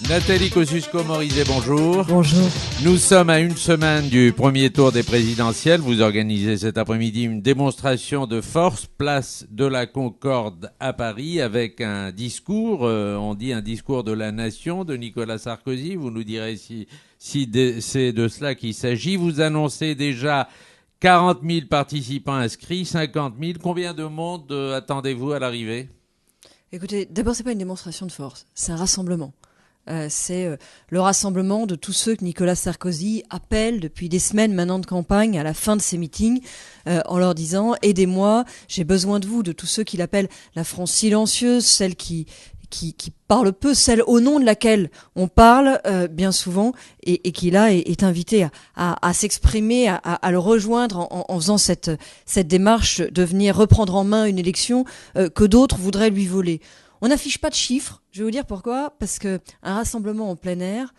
Nathalie Kosciusko-Morizet, bonjour. Bonjour. Nous sommes à une semaine du premier tour des présidentielles. Vous organisez cet après-midi une démonstration de force, place de la Concorde à Paris, avec un discours, on dit un discours de la nation de Nicolas Sarkozy. Vous nous direz si c'est de cela qu'il s'agit. Vous annoncez déjà 40 000 participants inscrits, 50 000. Combien de monde attendez-vous à l'arrivée ? Écoutez, d'abord, c'est pas une démonstration de force, c'est un rassemblement. C'est le rassemblement de tous ceux que Nicolas Sarkozy appelle depuis des semaines maintenant de campagne à la fin de ses meetings en leur disant « Aidez-moi, j'ai besoin de vous », de tous ceux qu'il appelle la France silencieuse, celle qui parle peu, celle au nom de laquelle on parle bien souvent et qui là est invité à s'exprimer, à le rejoindre en faisant cette démarche de venir reprendre en main une élection que d'autres voudraient lui voler. On n'affiche pas de chiffres, je vais vous dire pourquoi, parce que un rassemblement en plein air,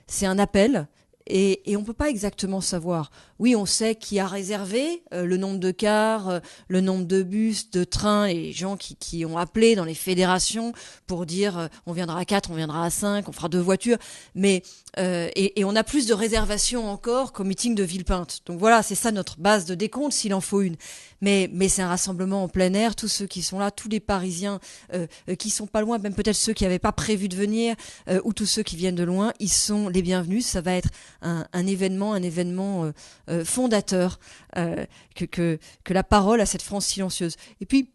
c'est un appel et on peut pas exactement savoir. Oui, on sait qui a réservé le nombre de cars, le nombre de bus, de trains, les gens qui ont appelé dans les fédérations pour dire on viendra à 4, on viendra à 5, on fera 2 voitures, mais et on a plus de réservations encore qu'au meeting de Villepinte. Donc voilà, c'est ça notre base de décompte s'il en faut une. Mais c'est un rassemblement en plein air, tous ceux qui sont là, tous les Parisiens qui sont pas loin, même peut-être ceux qui n'avaient pas prévu de venir, ou tous ceux qui viennent de loin, ils sont les bienvenus. Ça va être un événement fondateur, que la parole à cette France silencieuse. Et puis,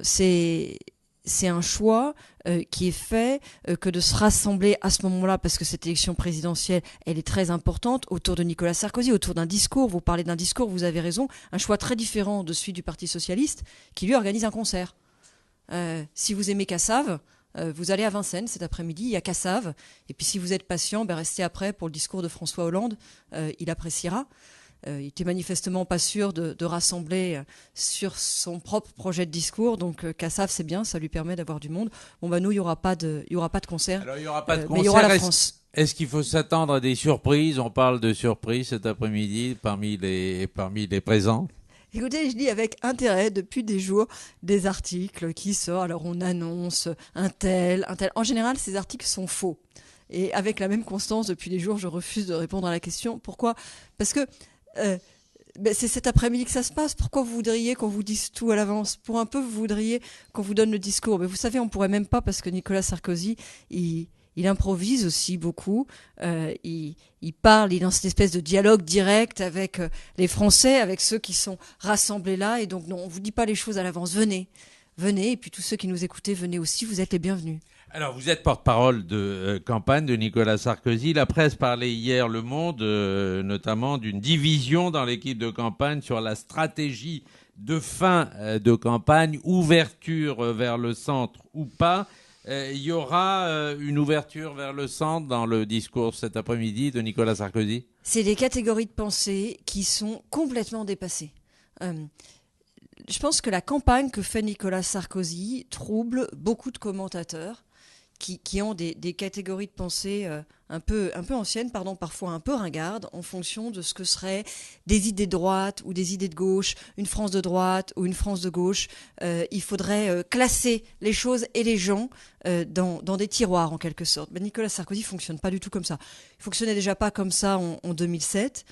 c'est un choix qui est fait que de se rassembler à ce moment-là, parce que cette élection présidentielle, elle est très importante, autour de Nicolas Sarkozy, autour d'un discours. Vous parlez d'un discours, vous avez raison, un choix très différent de celui du Parti socialiste, qui lui organise un concert. Si vous aimez Cassave, vous allez à Vincennes cet après-midi, il y a Cassave, et puis si vous êtes patient, restez après pour le discours de François Hollande, il appréciera. Il était manifestement pas sûr de rassembler sur son propre projet de discours, donc Cassave c'est bien, ça lui permet d'avoir du monde. Nous il y aura pas de concert. Alors il y aura pas de concert, mais il y aura la France. Est-ce qu'il faut s'attendre à des surprises ? On parle de surprises cet après-midi parmi les présents. Écoutez, je lis avec intérêt depuis des jours des articles qui sortent. Alors on annonce un tel. En général, ces articles sont faux. Et avec la même constance depuis des jours, je refuse de répondre à la question. Pourquoi ? Parce que c'est cet après-midi que ça se passe. Pourquoi vous voudriez qu'on vous dise tout à l'avance ? Pour un peu, vous voudriez qu'on vous donne le discours. Mais vous savez, on pourrait même pas, parce que Nicolas Sarkozy, il improvise aussi beaucoup. Il parle, il est dans cette espèce de dialogue direct avec les Français, avec ceux qui sont rassemblés là. Et donc, non, on vous dit pas les choses à l'avance. Venez. Et puis tous ceux qui nous écoutez, venez aussi. Vous êtes les bienvenus. Alors, vous êtes porte-parole de campagne de Nicolas Sarkozy. La presse parlait hier, Le Monde, notamment d'une division dans l'équipe de campagne sur la stratégie de fin de campagne, ouverture vers le centre ou pas. Il y aura une ouverture vers le centre dans le discours cet après-midi de Nicolas Sarkozy ? C'est des catégories de pensée qui sont complètement dépassées. Je pense que la campagne que fait Nicolas Sarkozy trouble beaucoup de commentateurs qui ont des catégories de pensée un peu anciennes, parfois un peu ringardes, en fonction de ce que seraient des idées de droite ou des idées de gauche, une France de droite ou une France de gauche. Il faudrait classer les choses et les gens dans des tiroirs, en quelque sorte. Nicolas Sarkozy fonctionne pas du tout comme ça. Il fonctionnait déjà pas comme ça en 2007.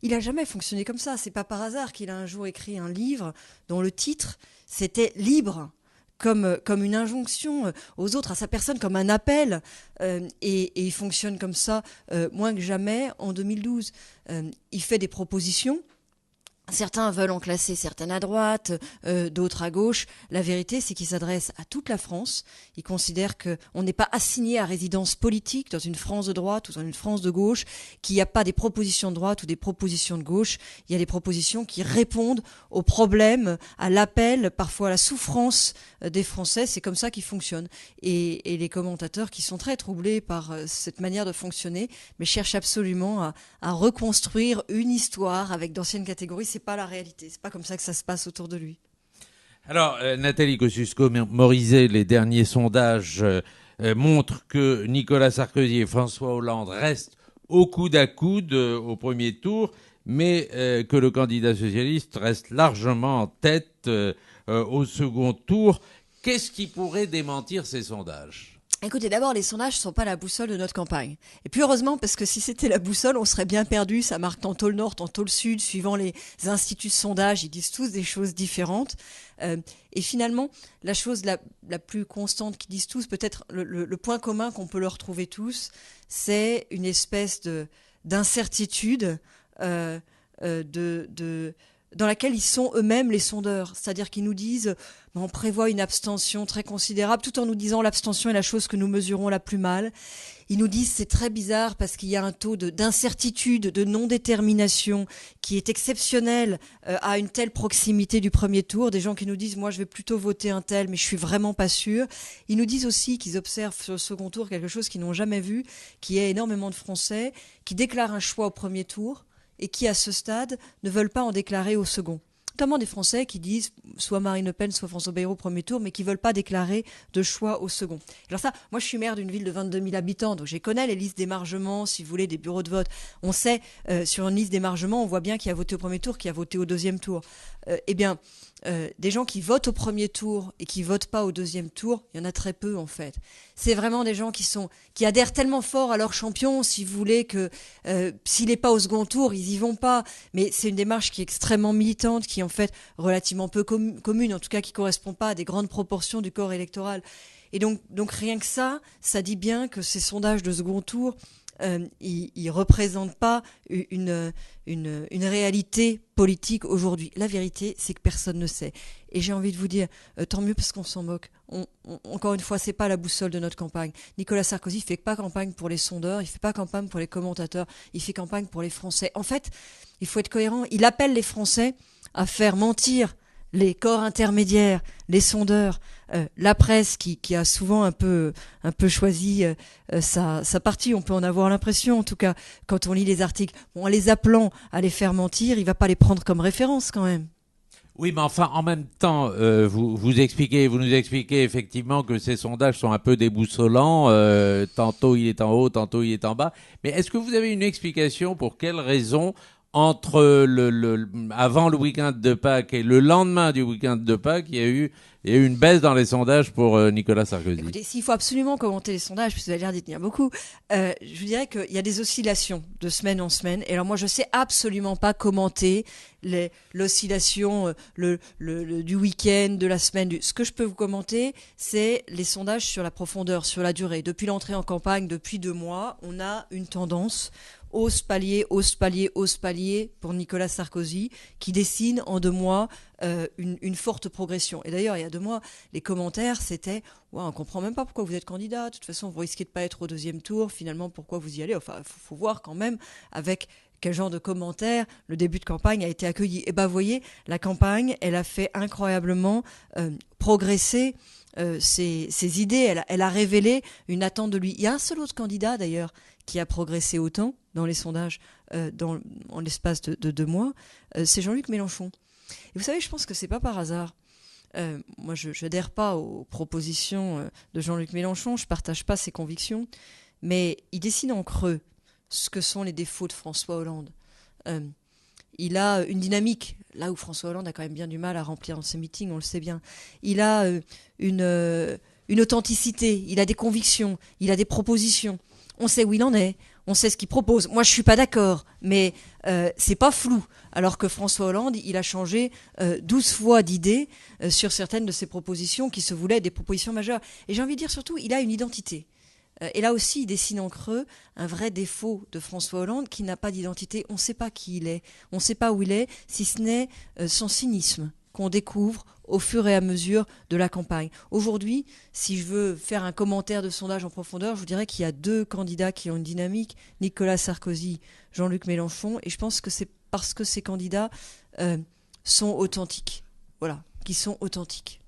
Il a jamais fonctionné comme ça. C'est pas par hasard qu'il a un jour écrit un livre dont le titre, c'était « Libre ». Comme une injonction aux autres, à sa personne, comme un appel. Et il fonctionne comme ça moins que jamais en 2012. Il fait des propositions. Certains veulent en classer certaines à droite, d'autres à gauche. La vérité, c'est qu'il s'adresse à toute la France. Il considère qu'on n'est pas assigné à résidence politique dans une France de droite ou dans une France de gauche, qu'il n'y a pas des propositions de droite ou des propositions de gauche. Il y a des propositions qui répondent aux problèmes, à l'appel, parfois à la souffrance des Français. C'est comme ça qu'il fonctionne. Et les commentateurs qui sont très troublés par cette manière de fonctionner, mais cherchent absolument à reconstruire une histoire avec d'anciennes catégories. C'est pas la réalité, c'est pas comme ça que ça se passe autour de lui. Alors, Nathalie Kosciusko-Morizet, les derniers sondages montrent que Nicolas Sarkozy et François Hollande restent au coude à coude au premier tour, mais que le candidat socialiste reste largement en tête au second tour. Qu'est-ce qui pourrait démentir ces sondages ? Écoutez, d'abord, les sondages ne sont pas la boussole de notre campagne. Et puis heureusement, parce que si c'était la boussole, on serait bien perdu. Ça marque tantôt le nord, tantôt le sud, suivant les instituts de sondage. Ils disent tous des choses différentes. Et finalement, la chose la plus constante qu'ils disent tous, peut-être le point commun qu'on peut leur retrouver tous, c'est une espèce d'incertitude dans laquelle ils sont eux-mêmes les sondeurs. C'est-à-dire qu'ils nous disent on prévoit une abstention très considérable, tout en nous disant l'abstention est la chose que nous mesurons la plus mal. Ils nous disent c'est très bizarre parce qu'il y a un taux d'incertitude, de non-détermination qui est exceptionnel à une telle proximité du premier tour. Des gens qui nous disent moi je vais plutôt voter un tel mais je suis vraiment pas sûr. Ils nous disent aussi qu'ils observent sur le second tour quelque chose qu'ils n'ont jamais vu, qui est énormément de Français qui déclarent un choix au premier tour et qui, à ce stade, ne veulent pas en déclarer au second. Notamment des Français qui disent soit Marine Le Pen, soit François Bayrou au premier tour, mais qui ne veulent pas déclarer de choix au second. Alors ça, moi je suis maire d'une ville de 22 000 habitants, donc je connais les listes d'émargement, si vous voulez, des bureaux de vote. On sait, sur une liste d'émargement, on voit bien qui a voté au premier tour, qui a voté au deuxième tour. Des gens qui votent au premier tour et qui votent pas au deuxième tour, il y en a très peu en fait. C'est vraiment des gens qui adhèrent tellement fort à leur champion, si vous voulez, que s'il n'est pas au second tour, ils y vont pas. Mais c'est une démarche qui est extrêmement militante, qui est en fait relativement peu commune, en tout cas qui correspond pas à des grandes proportions du corps électoral. Et donc rien que ça dit bien que ces sondages de second tour, ils représentent pas une réalité politique aujourd'hui. La vérité, c'est que personne ne sait. Et j'ai envie de vous dire, tant mieux parce qu'on s'en moque. Encore une fois, c'est pas la boussole de notre campagne. Nicolas Sarkozy fait pas campagne pour les sondeurs, il fait pas campagne pour les commentateurs, il fait campagne pour les Français. En fait, il faut être cohérent. Il appelle les Français à faire mentir les corps intermédiaires, les sondeurs, la presse qui a souvent un peu choisi sa partie. On peut en avoir l'impression, en tout cas, quand on lit les articles. En les appelant à les faire mentir, il va pas les prendre comme référence quand même. Oui, mais enfin, en même temps, vous nous expliquez effectivement que ces sondages sont un peu déboussolants. Tantôt il est en haut, tantôt il est en bas. Mais est-ce que vous avez une explication pour quelle raison entre avant le week-end de Pâques et le lendemain du week-end de Pâques, il y a eu une baisse dans les sondages pour Nicolas Sarkozy? Écoutez, s'il faut absolument commenter les sondages, puisque vous avez l'air d'y tenir beaucoup, je vous dirais qu'il y a des oscillations de semaine en semaine. Et alors moi, je sais absolument pas commenter l'oscillation du week-end, de la semaine. Ce que je peux vous commenter, c'est les sondages sur la profondeur, sur la durée. Depuis l'entrée en campagne, depuis 2 mois, on a une tendance hausse palier pour Nicolas Sarkozy, qui dessine en 2 mois une forte progression. Et d'ailleurs, il y a 2 mois, les commentaires, c'était ouais, on comprend même pas pourquoi vous êtes candidat, de toute façon, vous risquez de pas être au deuxième tour, finalement, pourquoi vous y allez? Enfin, faut voir quand même avec quel genre de commentaires le début de campagne a été accueilli. Et ben, vous voyez, la campagne, elle a fait incroyablement progresser ses idées, elle a révélé une attente de lui. Il y a un seul autre candidat, d'ailleurs, qui a progressé autant dans les sondages en l'espace de 2 mois, c'est Jean-Luc Mélenchon. Et vous savez, je pense que c'est pas par hasard. Moi, je n'adhère pas aux propositions de Jean-Luc Mélenchon, je partage pas ses convictions, mais il dessine en creux ce que sont les défauts de François Hollande. Il a une dynamique, là où François Hollande a quand même bien du mal à remplir dans ses meetings, on le sait bien. Il a une authenticité, il a des convictions, il a des propositions. On sait où il en est, on sait ce qu'il propose. Moi, je suis pas d'accord, mais c'est pas flou. Alors que François Hollande, il a changé 12 fois d'idées sur certaines de ses propositions qui se voulaient des propositions majeures. Et j'ai envie de dire surtout, il a une identité. Et là aussi, il dessine en creux un vrai défaut de François Hollande qui n'a pas d'identité. On ne sait pas qui il est, on ne sait pas où il est, si ce n'est son cynisme qu'on découvre au fur et à mesure de la campagne. Aujourd'hui, si je veux faire un commentaire de sondage en profondeur, je vous dirais qu'il y a 2 candidats qui ont une dynamique, Nicolas Sarkozy, Jean-Luc Mélenchon, et je pense que c'est parce que ces candidats sont authentiques. Voilà, qui sont authentiques.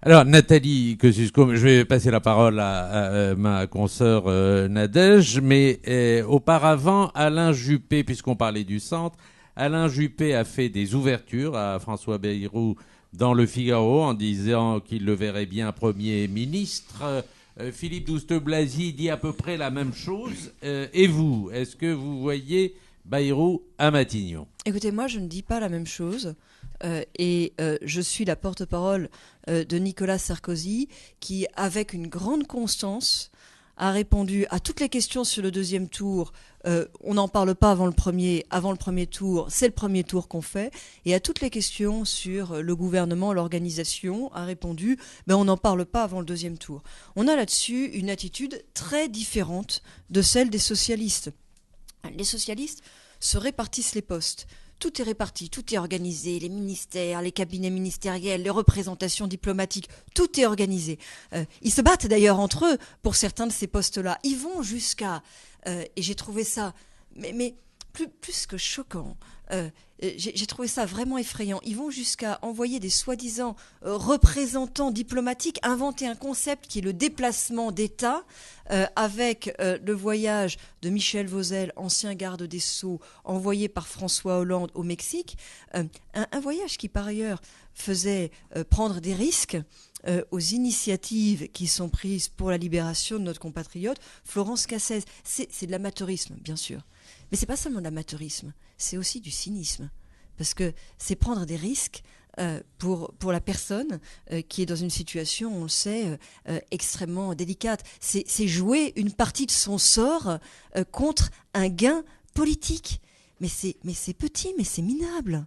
Alors, Nathalie Kosciusko, je vais passer la parole à ma consoeur Nadège, mais auparavant, Alain Juppé, puisqu'on parlait du centre, Alain Juppé a fait des ouvertures à François Bayrou dans Le Figaro en disant qu'il le verrait bien Premier ministre. Philippe Douste-Blazy dit à peu près la même chose. Et vous, est-ce que vous voyez Bayrou à Matignon? Écoutez, moi je ne dis pas la même chose. je suis la porte-parole de Nicolas Sarkozy, qui, avec une grande constance, a répondu à toutes les questions sur le deuxième tour. On n'en parle pas avant le premier tour, c'est le premier tour qu'on fait. Et à toutes les questions sur le gouvernement, l'organisation, a répondu on n'en parle pas avant le deuxième tour. On a là-dessus une attitude très différente de celle des socialistes. Les socialistes se répartissent les postes. Tout est réparti, tout est organisé, les ministères, les cabinets ministériels, les représentations diplomatiques, tout est organisé. Ils se battent d'ailleurs entre eux pour certains de ces postes-là. Ils vont jusqu'à, et j'ai trouvé ça, mais plus que choquant, j'ai trouvé ça vraiment effrayant. Ils vont jusqu'à envoyer des soi-disant représentants diplomatiques, inventer un concept qui est le déplacement d'État, avec le voyage de Michel Vauzel, ancien garde des Sceaux, envoyé par François Hollande au Mexique. Un voyage qui, par ailleurs, faisait prendre des risques aux initiatives qui sont prises pour la libération de notre compatriote Florence Cassez. C'est de l'amateurisme, bien sûr. Mais c'est pas seulement de l'amateurisme, c'est aussi du cynisme. Parce que c'est prendre des risques pour la personne qui est dans une situation, on le sait, extrêmement délicate. C'est jouer une partie de son sort contre un gain politique. Mais c'est petit, mais c'est minable.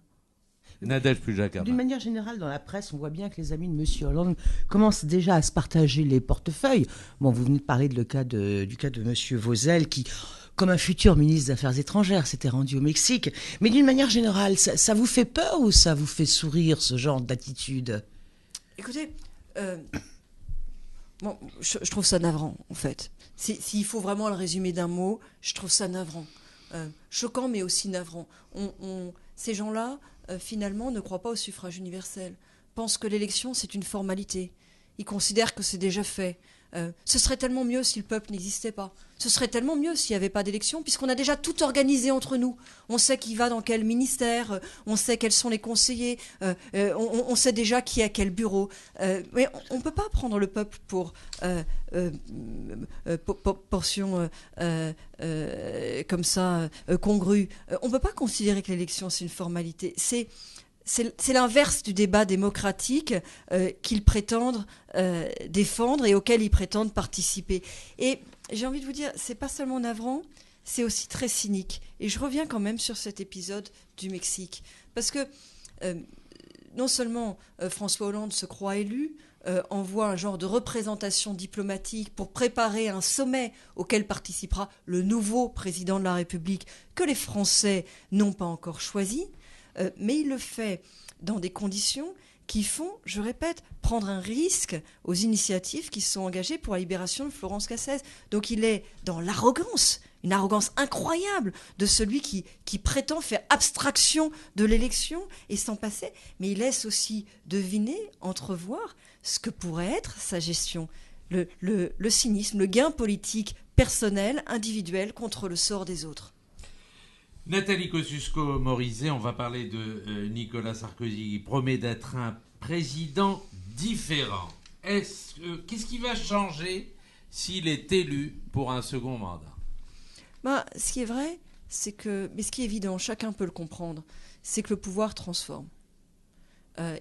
Nadège Pujakarma. D'une manière générale, dans la presse, on voit bien que les amis de M. Hollande commencent déjà à se partager les portefeuilles. Bon, vous venez de parler du cas de M. Vauzel, qui, comme un futur ministre des Affaires étrangères, s'était rendu au Mexique. Mais d'une manière générale, ça vous fait peur ou ça vous fait sourire, ce genre d'attitude ? Écoutez, je trouve ça navrant, en fait. S'il faut vraiment le résumer d'un mot, je trouve ça navrant. Choquant, mais aussi navrant. Ces gens-là, finalement, ne croient pas au suffrage universel, pensent que l'élection, c'est une formalité. Ils considèrent que c'est déjà fait. Ce serait tellement mieux si le peuple n'existait pas. Ce serait tellement mieux s'il n'y avait pas d'élection, puisqu'on a déjà tout organisé entre nous. On sait qui va dans quel ministère, on sait quels sont les conseillers, on sait déjà qui a quel bureau. Mais on ne peut pas prendre le peuple pour portion comme ça, congrue. On ne peut pas considérer que l'élection, c'est une formalité. C'est l'inverse du débat démocratique qu'ils prétendent défendre et auquel ils prétendent participer. Et j'ai envie de vous dire, c'est pas seulement navrant, c'est aussi très cynique. Et je reviens quand même sur cet épisode du Mexique. Parce que non seulement François Hollande se croit élu, envoie un genre de représentation diplomatique pour préparer un sommet auquel participera le nouveau président de la République que les Français n'ont pas encore choisi, mais il le fait dans des conditions qui font, je répète, prendre un risque aux initiatives qui se sont engagées pour la libération de Florence Cassez. Donc il est dans l'arrogance, une arrogance incroyable de celui qui prétend faire abstraction de l'élection et s'en passer, mais il laisse aussi deviner, entrevoir ce que pourrait être sa gestion. Le cynisme, le gain politique personnel, individuel, contre le sort des autres. Nathalie Kosciusko-Morizet, on va parler de Nicolas Sarkozy, qui promet d'être un président différent. Qu'est-ce qui va changer s'il est élu pour un second mandat ? Ce qui est vrai, mais ce qui est évident, chacun peut le comprendre, c'est que le pouvoir transforme.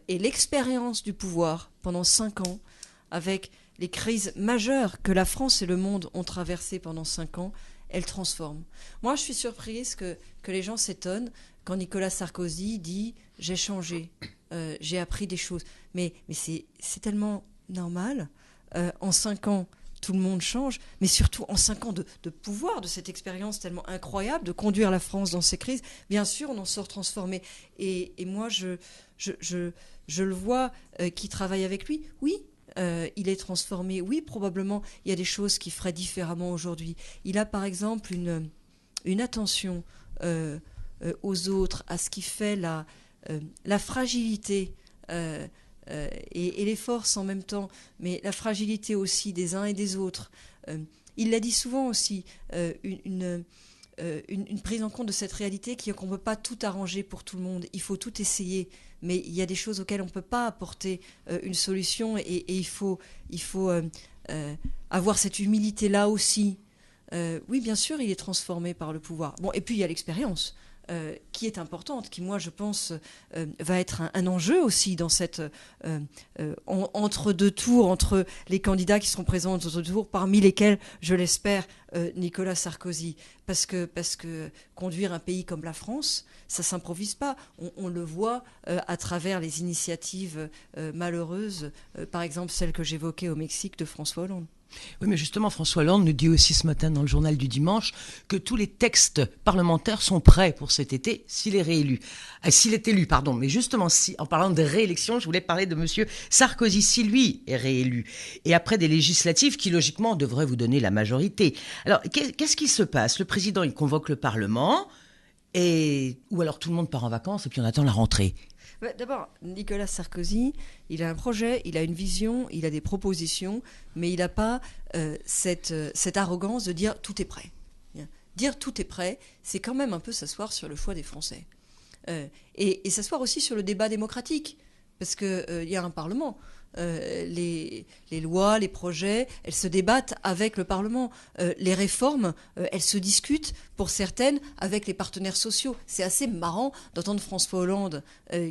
Et l'expérience du pouvoir pendant 5 ans, avec les crises majeures que la France et le monde ont traversées pendant 5 ans, elle transforme. Moi, je suis surprise que les gens s'étonnent quand Nicolas Sarkozy dit « j'ai changé, j'ai appris des choses ». Mais c'est tellement normal. En 5 ans, tout le monde change, mais surtout en 5 ans de pouvoir, de cette expérience tellement incroyable, de conduire la France dans ces crises, bien sûr, on en sort transformé. Et moi, je le vois qui travaille avec lui. Oui, il est transformé. Oui, probablement, il y a des choses qu'il ferait différemment aujourd'hui. Il a, par exemple, une attention aux autres, à ce qui fait la fragilité et les forces en même temps, mais la fragilité aussi des uns et des autres. Il l'a dit souvent aussi, une prise en compte de cette réalité qui est qu'on ne peut pas tout arranger pour tout le monde. Il faut tout essayer, mais il y a des choses auxquelles on ne peut pas apporter une solution et il faut avoir cette humilité-là aussi. Oui, bien sûr, il est transformé par le pouvoir. Bon, et puis il y a l'expérience. qui est importante, qui, moi, je pense, va être un enjeu aussi dans cette entre deux tours, entre les candidats qui seront présents entre deux tours, parmi lesquels, je l'espère, Nicolas Sarkozy. Parce que conduire un pays comme la France, ça s'improvise pas. On le voit à travers les initiatives malheureuses, par exemple celle que j'évoquais au Mexique de François Hollande. Oui, mais justement, François Hollande nous dit aussi ce matin dans le journal du dimanche que tous les textes parlementaires sont prêts pour cet été s'il est réélu. S'il est élu, pardon. Mais justement, en parlant de réélection, je voulais parler de monsieur Sarkozy, si lui est réélu. Et après des législatives qui, logiquement, devraient vous donner la majorité. Alors, qu'est-ce qui se passe ? Le président, il convoque le Parlement, ou alors tout le monde part en vacances et puis on attend la rentrée. D'abord, Nicolas Sarkozy, il a un projet, il a une vision, il a des propositions, mais il n'a pas cette arrogance de dire tout est prêt. Dire tout est prêt, c'est quand même un peu s'asseoir sur le choix des Français. Et s'asseoir aussi sur le débat démocratique, parce qu'il y a un Parlement. Les lois, les projets, elles se débattent avec le Parlement. Les réformes, elles se discutent, pour certaines, avec les partenaires sociaux. C'est assez marrant d'entendre François Hollande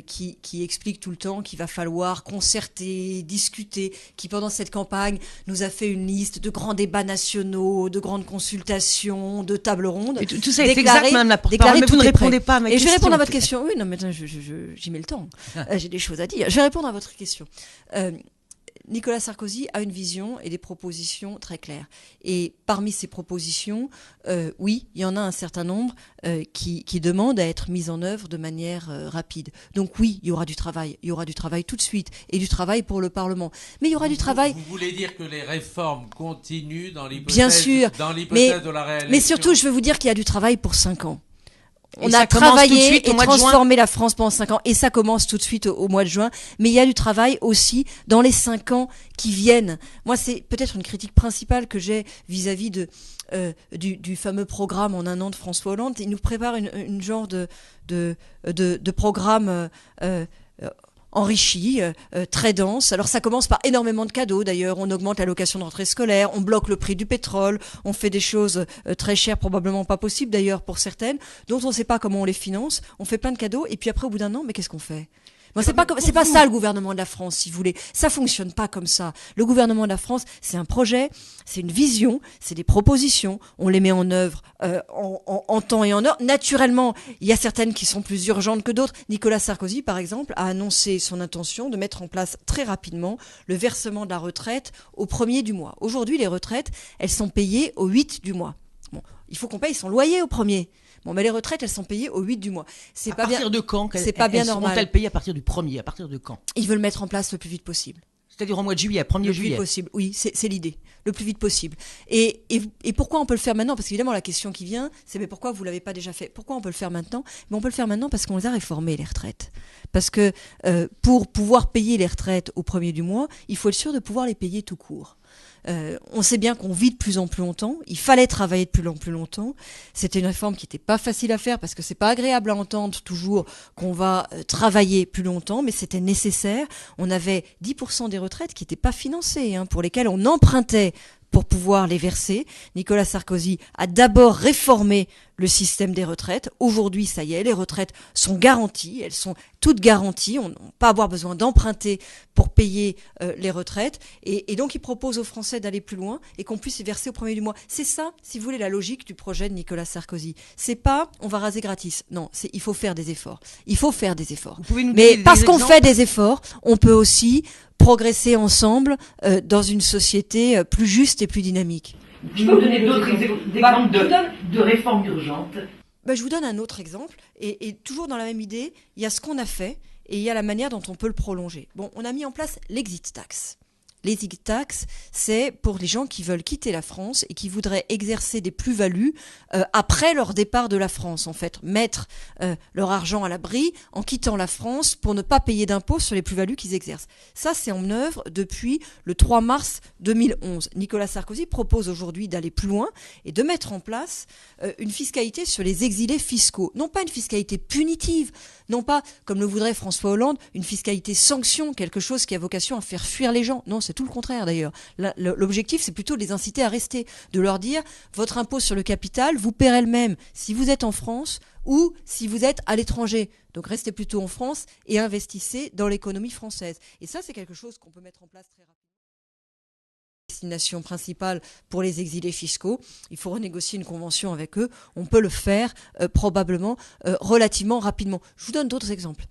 qui explique tout le temps qu'il va falloir concerter, discuter, qui pendant cette campagne nous a fait une liste de grands débats nationaux, de grandes consultations, de tables rondes. Et tout ça est exact, Madame la porte-parole, mais vous ne répondez pas à ma question. Et je vais répondre à votre question. Oui, non, mais j'y mets le temps. J'ai des choses à dire. Je vais répondre à votre question. Nicolas Sarkozy a une vision et des propositions très claires. Et parmi ces propositions, oui, il y en a un certain nombre qui demandent à être mises en œuvre de manière rapide. Donc oui, il y aura du travail. Il y aura du travail tout de suite et du travail pour le Parlement. Mais il y aura du travail... Vous voulez dire que les réformes continuent dans l'hypothèse, bien sûr, de la réélection? Mais surtout, je veux vous dire qu'il y a du travail pour 5 ans. On a travaillé et transformé la France pendant 5 ans. Et ça commence tout de suite au mois de juin. Mais il y a du travail aussi dans les 5 ans qui viennent. Moi, c'est peut-être une critique principale que j'ai vis-à-vis du fameux programme en 1 an de François Hollande. Il nous prépare une genre de programme enrichi, très dense. Alors ça commence par énormément de cadeaux d'ailleurs, on augmente l'allocation de rentrée scolaire, on bloque le prix du pétrole, on fait des choses très chères, probablement pas possibles d'ailleurs pour certaines, dont on ne sait pas comment on les finance, on fait plein de cadeaux et puis après au bout d'un an, mais qu'est-ce qu'on fait ? Moi, c'est pas ça le gouvernement de la France, si vous voulez. Ça fonctionne pas comme ça. Le gouvernement de la France, c'est un projet, c'est une vision, c'est des propositions. On les met en œuvre en temps et en heure. Naturellement, il y a certaines qui sont plus urgentes que d'autres. Nicolas Sarkozy, par exemple, a annoncé son intention de mettre en place très rapidement le versement de la retraite au 1er du mois. Aujourd'hui, les retraites, elles sont payées au 8 du mois. Bon, il faut qu'on paye son loyer au 1er. Bon, mais les retraites, elles sont payées au 8 du mois. C'est pas bien. À partir de quand C'est pas bien normal. Sont-elles payées à partir du 1er ? À partir de quand ? Ils veulent mettre en place le plus vite possible. C'est-à-dire au mois de juillet, 1er juillet. Le plus vite possible, oui, c'est l'idée. Le plus vite possible. Et pourquoi on peut le faire maintenant ? Parce qu'évidemment, la question qui vient, c'est mais pourquoi vous l'avez pas déjà fait ? Pourquoi on peut le faire maintenant ? Mais on peut le faire maintenant parce qu'on les a réformées, les retraites. Parce que pour pouvoir payer les retraites au 1er du mois, il faut être sûr de pouvoir les payer tout court. On sait bien qu'on vit de plus en plus longtemps. Il fallait travailler de plus en plus longtemps. C'était une réforme qui n'était pas facile à faire parce que c'est pas agréable à entendre toujours qu'on va travailler plus longtemps, mais c'était nécessaire. On avait 10% des retraites qui n'étaient pas financées, pour lesquelles on empruntait pour pouvoir les verser. Nicolas Sarkozy a d'abord réformé le système des retraites. Aujourd'hui, ça y est, les retraites sont garanties. Elles sont toutes garanties. On n'a pas avoir besoin d'emprunter pour payer les retraites. Et donc, il propose aux Français d'aller plus loin et qu'on puisse les verser au 1er du mois. C'est ça, si vous voulez, la logique du projet de Nicolas Sarkozy. C'est pas, on va raser gratis. Non, il faut faire des efforts. Il faut faire des efforts. Mais parce qu'on fait des efforts, on peut aussi progresser ensemble dans une société plus juste et plus dynamique. Je peux vous donner d'autres exemples de réformes urgentes. Je vous donne un autre exemple, et toujours dans la même idée, il y a ce qu'on a fait, et il y a la manière dont on peut le prolonger. Bon, on a mis en place l'exit tax. L'exit tax, c'est pour les gens qui veulent quitter la France et qui voudraient exercer des plus-values après leur départ de la France, en fait. Mettre leur argent à l'abri en quittant la France pour ne pas payer d'impôts sur les plus-values qu'ils exercent. Ça, c'est en œuvre depuis le 3 mars 2011. Nicolas Sarkozy propose aujourd'hui d'aller plus loin et de mettre en place une fiscalité sur les exilés fiscaux. Non pas une fiscalité punitive, non pas, comme le voudrait François Hollande, une fiscalité sanction, quelque chose qui a vocation à faire fuir les gens. Non, c'est tout le contraire d'ailleurs. L'objectif, c'est plutôt de les inciter à rester, de leur dire, votre impôt sur le capital, vous paierez le même si vous êtes en France ou si vous êtes à l'étranger. Donc restez plutôt en France et investissez dans l'économie française. Et ça, c'est quelque chose qu'on peut mettre en place très rapidement. Destination principale pour les exilés fiscaux. Il faut renégocier une convention avec eux. On peut le faire probablement relativement rapidement. Je vous donne d'autres exemples.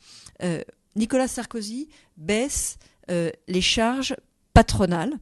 Nicolas Sarkozy baisse les charges patronales.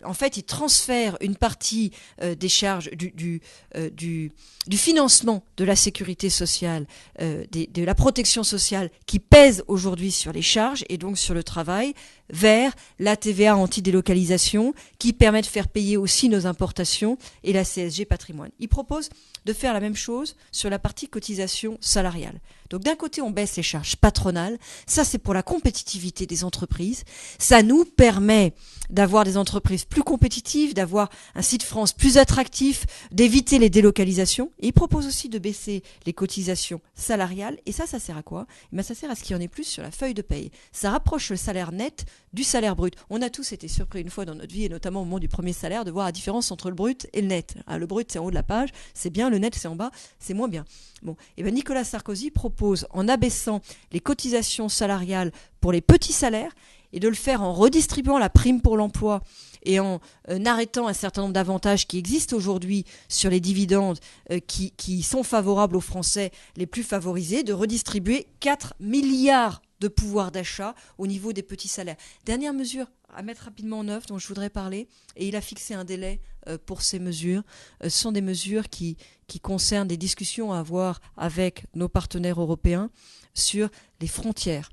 En fait, il transfère une partie des charges du financement de la sécurité sociale, de la protection sociale qui pèse aujourd'hui sur les charges et donc sur le travail, vers la TVA anti-délocalisation qui permet de faire payer aussi nos importations et la CSG patrimoine. Il propose de faire la même chose sur la partie cotisation salariale. Donc d'un côté, on baisse les charges patronales. Ça, c'est pour la compétitivité des entreprises. Ça nous permet d'avoir des entreprises plus compétitives, d'avoir un site France plus attractif, d'éviter les délocalisations. Et il propose aussi de baisser les cotisations salariales. Et ça sert à quoi ? Ça sert à ce qu'il y en ait plus sur la feuille de paye. Ça rapproche le salaire net du salaire brut. On a tous été surpris une fois dans notre vie, et notamment au moment du premier salaire, de voir la différence entre le brut et le net. Le brut, c'est en haut de la page, c'est bien, le net, c'est en bas, c'est moins bien. Bon, et Nicolas Sarkozy propose, en abaissant les cotisations salariales pour les petits salaires, et de le faire en redistribuant la prime pour l'emploi et en arrêtant un certain nombre d'avantages qui existent aujourd'hui sur les dividendes qui sont favorables aux Français les plus favorisés, de redistribuer 4 milliards de pouvoir d'achat au niveau des petits salaires. Dernière mesure à mettre rapidement en œuvre dont je voudrais parler, et il a fixé un délai pour ces mesures. Ce sont des mesures qui concernent des discussions à avoir avec nos partenaires européens sur les frontières.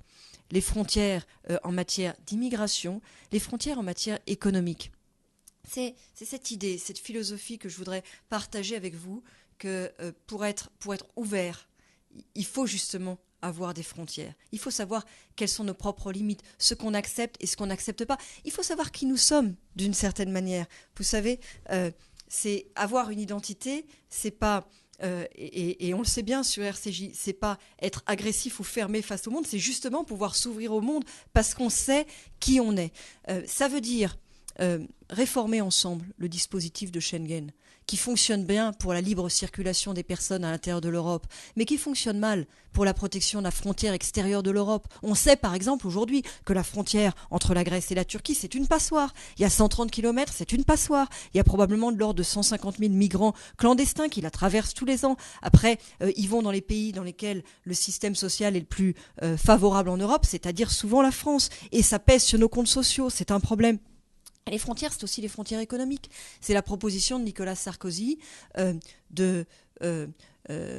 Les frontières en matière d'immigration, les frontières en matière économique. C'est cette idée, cette philosophie que je voudrais partager avec vous, que pour être ouvert, il faut justement avoir des frontières. Il faut savoir quelles sont nos propres limites, ce qu'on accepte et ce qu'on n'accepte pas. Il faut savoir qui nous sommes d'une certaine manière. Vous savez, c'est avoir une identité, c'est pas... et on le sait bien sur RCJ, c'est pas être agressif ou fermé face au monde, c'est justement pouvoir s'ouvrir au monde parce qu'on sait qui on est. Ça veut dire réformer ensemble le dispositif de Schengen, qui fonctionne bien pour la libre circulation des personnes à l'intérieur de l'Europe, mais qui fonctionne mal pour la protection de la frontière extérieure de l'Europe. On sait par exemple aujourd'hui que la frontière entre la Grèce et la Turquie, c'est une passoire. Il y a 130 km, c'est une passoire. Il y a probablement de l'ordre de 150 000 migrants clandestins qui la traversent tous les ans. Après, ils vont dans les pays dans lesquels le système social est le plus favorable en Europe, c'est-à-dire souvent la France. Et ça pèse sur nos comptes sociaux, c'est un problème. Les frontières, c'est aussi les frontières économiques. C'est la proposition de Nicolas Sarkozy de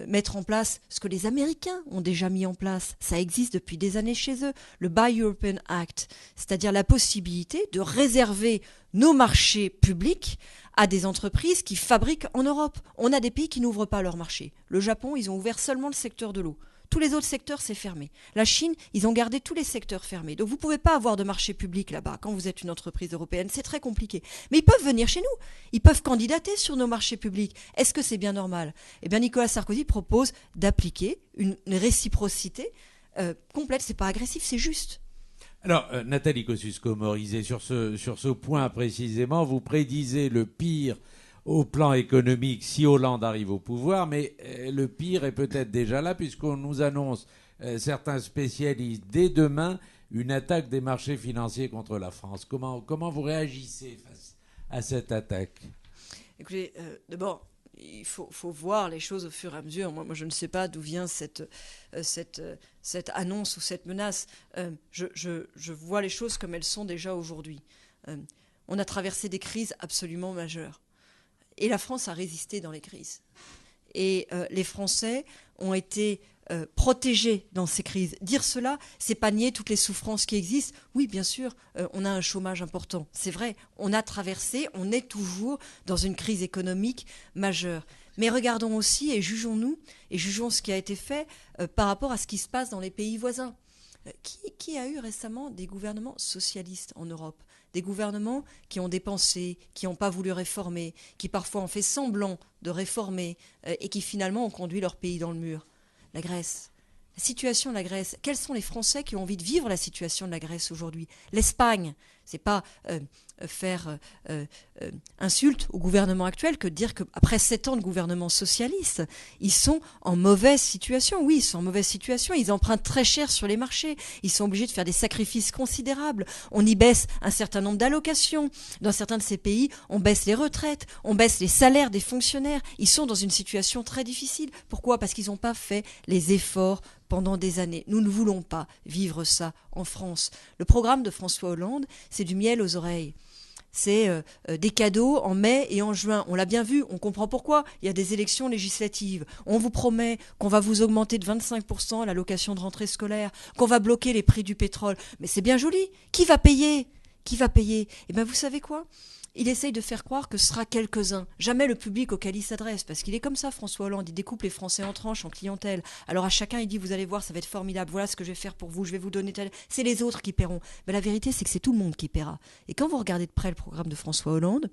mettre en place ce que les Américains ont déjà mis en place. Ça existe depuis des années chez eux, le Buy European Act, c'est-à-dire la possibilité de réserver nos marchés publics à des entreprises qui fabriquent en Europe. On a des pays qui n'ouvrent pas leur marché. Le Japon, ils ont ouvert seulement le secteur de l'eau. Tous les autres secteurs, c'est fermé. La Chine, ils ont gardé tous les secteurs fermés. Donc vous ne pouvez pas avoir de marché public là-bas quand vous êtes une entreprise européenne. C'est très compliqué. Mais ils peuvent venir chez nous. Ils peuvent candidater sur nos marchés publics. Est-ce que c'est bien normal ? Eh bien, Nicolas Sarkozy propose d'appliquer une réciprocité complète. C'est pas agressif, c'est juste. Alors, Nathalie Kosciusko-Morizet, sur ce point précisément, vous prédisez le pire au plan économique si Hollande arrive au pouvoir, mais le pire est peut-être déjà là puisqu'on nous annonce, certains spécialistes, dès demain, une attaque des marchés financiers contre la France. Comment vous réagissez face à cette attaque ? Écoutez, d'abord, il faut voir les choses au fur et à mesure. Moi je ne sais pas d'où vient cette annonce ou cette menace. Je vois les choses comme elles sont déjà aujourd'hui. On a traversé des crises absolument majeures. Et la France a résisté dans les crises. Et les Français ont été protégés dans ces crises. Dire cela, c'est pas nier toutes les souffrances qui existent. Oui, bien sûr, on a un chômage important. C'est vrai, on a traversé, on est toujours dans une crise économique majeure. Mais regardons aussi et jugeons-nous, et jugeons ce qui a été fait par rapport à ce qui se passe dans les pays voisins. Qui a eu récemment des gouvernements socialistes en Europe ? Des gouvernements qui ont dépensé, qui n'ont pas voulu réformer, qui parfois ont fait semblant de réformer et qui finalement ont conduit leur pays dans le mur. La Grèce. La situation de la Grèce. Quels sont les Français qui ont envie de vivre la situation de la Grèce aujourd'hui ? L'Espagne. C'est pas faire insulte au gouvernement actuel que de dire qu'après 7 ans de gouvernement socialiste, ils sont en mauvaise situation. Oui, ils sont en mauvaise situation. Ils empruntent très cher sur les marchés. Ils sont obligés de faire des sacrifices considérables. On y baisse un certain nombre d'allocations. Dans certains de ces pays, on baisse les retraites, on baisse les salaires des fonctionnaires. Ils sont dans une situation très difficile. Pourquoi ? Parce qu'ils n'ont pas fait les efforts pendant des années. Nous ne voulons pas vivre ça en France. Le programme de François Hollande, c'est du miel aux oreilles. C'est des cadeaux en mai et en juin. On l'a bien vu, on comprend pourquoi. Il y a des élections législatives. On vous promet qu'on va vous augmenter de 25% l'allocation de rentrée scolaire, qu'on va bloquer les prix du pétrole. Mais c'est bien joli. Qui va payer ? Qui va payer ? Eh bien, vous savez quoi ? Il essaye de faire croire que ce sera quelques-uns, jamais le public auquel il s'adresse, parce qu'il est comme ça, François Hollande, il découpe les Français en tranches, en clientèle. Alors à chacun, il dit, vous allez voir, ça va être formidable, voilà ce que je vais faire pour vous, je vais vous donner tel... C'est les autres qui paieront. Mais la vérité, c'est que c'est tout le monde qui paiera. Et quand vous regardez de près le programme de François Hollande,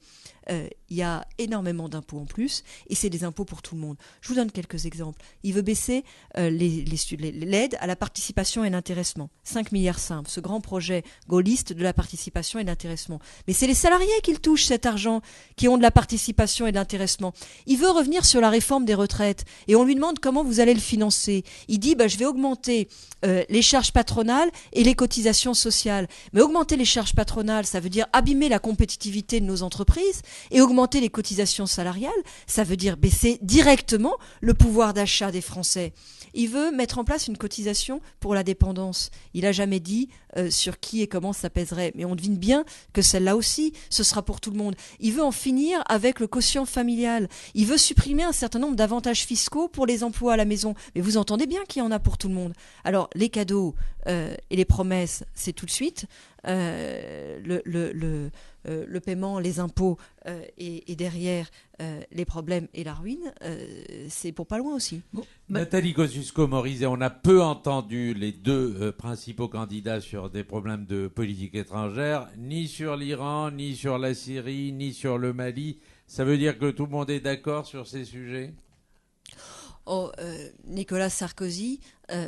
il y a énormément d'impôts en plus, et c'est des impôts pour tout le monde. Je vous donne quelques exemples. Il veut baisser l'aide à la participation et l'intéressement. 5 milliards simples, ce grand projet gaulliste de la participation et de l'intéressement. Mais c'est les salariés qui le touchent, cet argent, qui ont de la participation et de l'intéressement. Il veut revenir sur la réforme des retraites, et on lui demande comment vous allez le financer. Il dit, je vais augmenter les charges patronales et les cotisations sociales. Mais augmenter les charges patronales, ça veut dire abîmer la compétitivité de nos entreprises, et augmenter les cotisations salariales, ça veut dire baisser directement le pouvoir d'achat des Français. Il veut mettre en place une cotisation pour la dépendance. Il n'a jamais dit sur qui et comment ça pèserait. Mais on devine bien que celle-là aussi, ce sera pour tout le monde. Il veut en finir avec le quotient familial. Il veut supprimer un certain nombre d'avantages fiscaux pour les emplois à la maison. Mais vous entendez bien qu'il y en a pour tout le monde. Alors, les cadeaux et les promesses, c'est tout de suite. Le paiement, les impôts et derrière les problèmes et la ruine, c'est pour pas loin aussi. Bon, Nathalie Kosciusko-Morizet, on a peu entendu les deux principaux candidats sur des problèmes de politique étrangère, ni sur l'Iran, ni sur la Syrie, ni sur le Mali. Ça veut dire que tout le monde est d'accord sur ces sujets ? Nicolas Sarkozy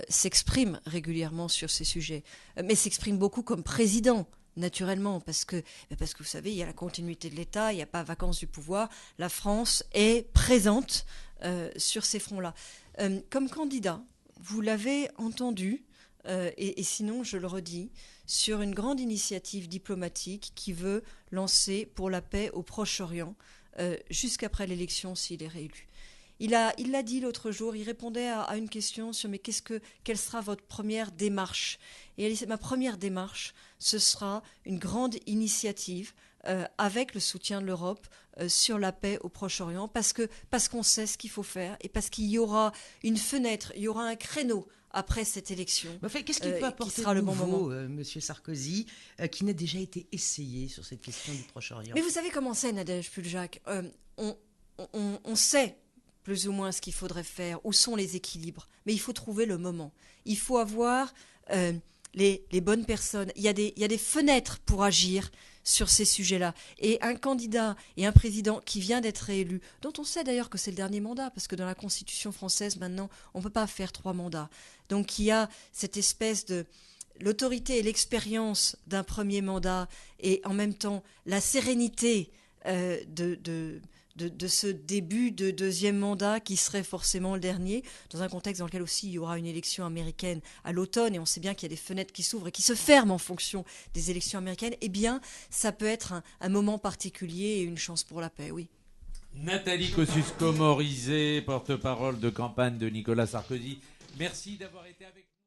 s'exprime régulièrement sur ces sujets, mais s'exprime beaucoup comme président. Naturellement, parce que vous savez, il y a la continuité de l'État, il n'y a pas vacances du pouvoir. La France est présente sur ces fronts-là. Comme candidat, vous l'avez entendu, et sinon je le redis, sur une grande initiative diplomatique qui veut lancer pour la paix au Proche-Orient jusqu'après l'élection s'il est réélu. Il l'a dit l'autre jour, il répondait à une question sur mais quelle sera votre première démarche ? Et elle dit, ma première démarche, ce sera une grande initiative avec le soutien de l'Europe sur la paix au Proche-Orient, parce qu'on sait ce qu'il faut faire et parce qu'il y aura une fenêtre, il y aura un créneau après cette élection. Qu'est-ce qu'il peut apporter de nouveau, Monsieur Sarkozy, qui n'a déjà été essayé sur cette question du Proche-Orient ? Mais vous savez comment c'est, Nadège Puljac, on sait plus ou moins ce qu'il faudrait faire, où sont les équilibres. Mais il faut trouver le moment. Il faut avoir les bonnes personnes. Il y a des fenêtres pour agir sur ces sujets-là. Et un candidat et un président qui vient d'être réélu, dont on sait d'ailleurs que c'est le dernier mandat, parce que dans la Constitution française, maintenant, on ne peut pas faire 3 mandats. Donc il y a cette espèce de... l'autorité et l'expérience d'un premier mandat, et en même temps la sérénité de ce début de deuxième mandat qui serait forcément le dernier, dans un contexte dans lequel aussi il y aura une élection américaine à l'automne, et on sait bien qu'il y a des fenêtres qui s'ouvrent et qui se ferment en fonction des élections américaines, eh bien, ça peut être un moment particulier et une chance pour la paix, oui. Nathalie Kosciusko-Morizet, porte-parole de campagne de Nicolas Sarkozy, merci d'avoir été avec nous.